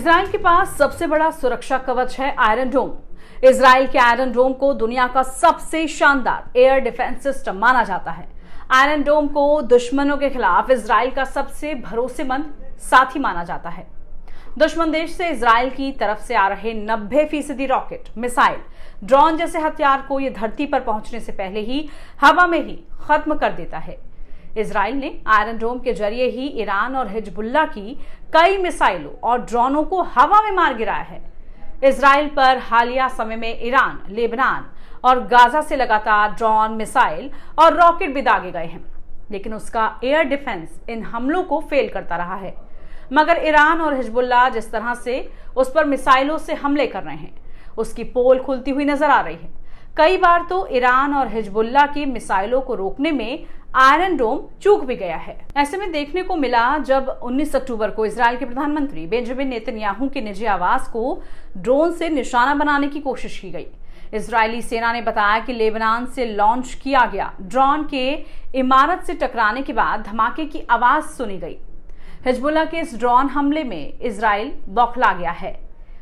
Israel के पास सबसे बड़ा सुरक्षा कवच है आयरन डोम। इजराइल के आयरन डोम को दुनिया का सबसे शानदार एयर डिफेंस सिस्टम माना जाता है। आयरन डोम को दुश्मनों के खिलाफ इजराइल का सबसे भरोसेमंद साथी माना जाता है। दुश्मन देश से इजराइल की तरफ से आ रहे 90% रॉकेट, मिसाइल, ड्रोन जैसे हथियार को यह धरती पर पहुंचने से पहले ही हवा में ही खत्म कर देता है। इजराइल ने आयरन डोम के जरिए ही ईरान और हिजबुल्लाह की कई मिसाइलों और ड्रोनों को हवा में मार गिराया है। इजराइल पर हालिया समय में ईरान, लेबनान और गाजा से लगातार ड्रोन, मिसाइल और रॉकेट भी दागे गए हैं, लेकिन उसका एयर डिफेंस इन हमलों को फेल करता रहा है। मगर ईरान और हिजबुल्लाह जिस तरह से उस पर मिसाइलों से हमले कर रहे हैं, उसकी पोल खुलती हुई नजर आ रही है। कई बार तो ईरान और हिजबुल्लाह की मिसाइलों को रोकने में आयरन डोम चूक भी गया है। ऐसे में देखने को मिला जब 19 अक्टूबर को इजराइल के प्रधानमंत्री बेंजामिन नेतन्याहू के निजी आवास को ड्रोन से निशाना बनाने की कोशिश की गई। इजरायली सेना ने बताया कि लेबनान से लॉन्च किया गया ड्रोन के इमारत से टकराने के बाद धमाके की आवाज सुनी गई। हिजबुल्लाह के इस ड्रोन हमले में इजराइल बौखला गया है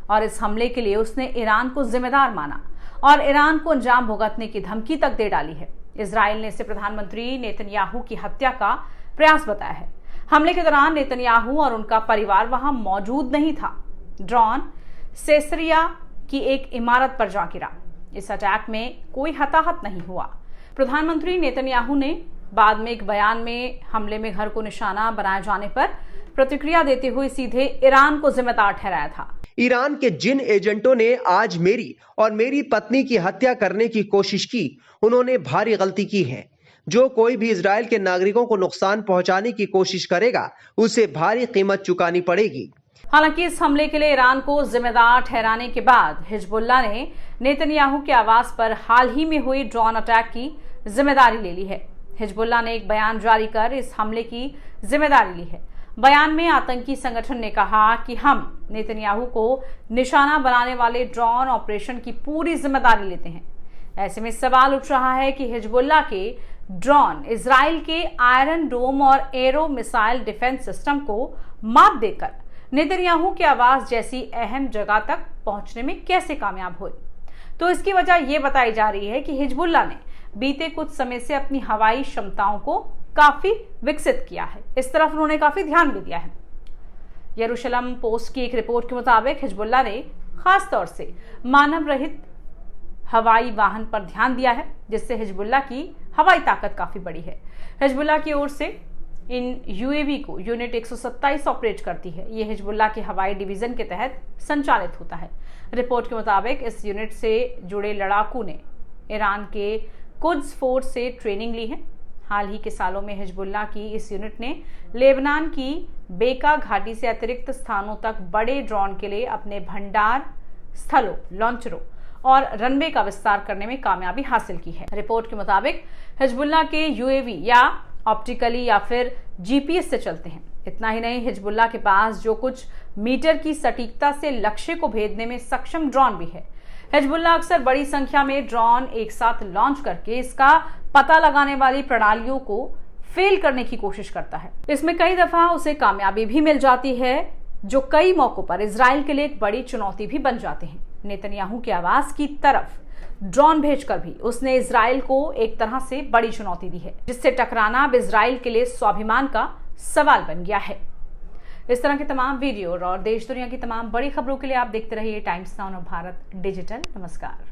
और इस हमले के लिए उसने ईरान को जिम्मेदार माना और ईरान को अंजाम भुगतने की धमकी तक दे डाली है। इजराइल ने इसे प्रधानमंत्री नेतन्याहू की हत्या का प्रयास बताया है। हमले के दौरान नेतन्याहू और उनका परिवार वहां मौजूद नहीं था। ड्रोन सेसरिया की एक इमारत पर जा गिरा। इस अटैक में कोई हताहत नहीं हुआ। प्रधानमंत्री नेतन्याहू ने बाद में एक बयान में हमले में घर को निशाना बनाए जाने पर प्रतिक्रिया देते हुए सीधे ईरान को जिम्मेदार ठहराया था। ईरान के जिन एजेंटों ने आज मेरी और मेरी पत्नी की हत्या करने की कोशिश की, उन्होंने भारी गलती की है। जो कोई भी इजराइल के नागरिकों को नुकसान पहुंचाने की कोशिश करेगा, उसे भारी कीमत चुकानी पड़ेगी। हालांकि इस हमले के लिए ईरान को जिम्मेदार ठहराने के बाद हिजबुल्लाह ने नेतन्याहू के आवास पर हाल ही में हुई ड्रोन अटैक की जिम्मेदारी ले ली है। हिजबुल्लाह ने एक बयान जारी कर इस हमले की जिम्मेदारी ली है। बयान में आतंकी संगठन ने कहा कि हम नेतन्याहू को निशाना बनाने वाले ड्रोन ऑपरेशन की पूरी जिम्मेदारी लेते हैं। ऐसे में सवाल उठ रहा है कि हिजबुल्लाह के ड्रोन इजराइल के आयरन डोम और एरो मिसाइल डिफेंस सिस्टम को मात देकर नेतन्याहू के आवास जैसी अहम जगह तक पहुंचने में कैसे कामयाब हुए। तो इसकी वजह यह बताई जा रही है कि हिजबुल्लाह ने बीते कुछ समय से अपनी हवाई क्षमताओं को काफी विकसित किया है। इस तरफ उन्होंने काफी ध्यान भी दिया है। यरूशलेम पोस्ट की एक रिपोर्ट के मुताबिक हिजबुल्लाह ने खास तौर से मानव रहित हवाई वाहन पर ध्यान दिया है, जिससे हिजबुल्लाह की हवाई ताकत काफी बड़ी है। हिजबुल्लाह की ओर से इन यूएवी को यूनिट 127 ऑपरेट करती है। यह हिजबुल्लाह के हवाई डिवीजन के तहत संचालित होता है। रिपोर्ट के मुताबिक इस यूनिट से जुड़े लड़ाकू ने ईरान के कुद्स फोर्स से ट्रेनिंग ली है। हाल ही के सालों में हिजबुल्लाह की इस यूनिट ने लेबनान की बेका घाटी से अतिरिक्त स्थानों तक बड़े ड्रोन के लिए अपने भंडार स्थलों, लॉन्चरों और रनवे का विस्तार करने में कामयाबी हासिल की है। रिपोर्ट के मुताबिक हिजबुल्लाह के यूएवी या ऑप्टिकली या फिर जीपीएस से चलते हैं। इतना ही नहीं, हिजबुल्लाह के पास जो कुछ मीटर की सटीकता से लक्ष्य को भेदने में सक्षम ड्रोन भी है। हिजबुल्लाह अक्सर बड़ी संख्या में ड्रोन एक साथ लॉन्च करके इसका पता लगाने वाली प्रणालियों को फेल करने की कोशिश करता है। इसमें कई दफा उसे कामयाबी भी मिल जाती है, जो कई मौकों पर इजराइल के लिए एक बड़ी चुनौती भी बन जाते हैं। नेतन्याहू के आवास की तरफ ड्रोन भेजकर भी उसने इजराइल को एक तरह से बड़ी चुनौती दी है, जिससे टकराना अब इजराइल के लिए स्वाभिमान का सवाल बन गया है। इस तरह के तमाम वीडियो और देश दुनिया की तमाम बड़ी खबरों के लिए आप देखते रहिए टाइम्स नाउ भारत डिजिटल। नमस्कार।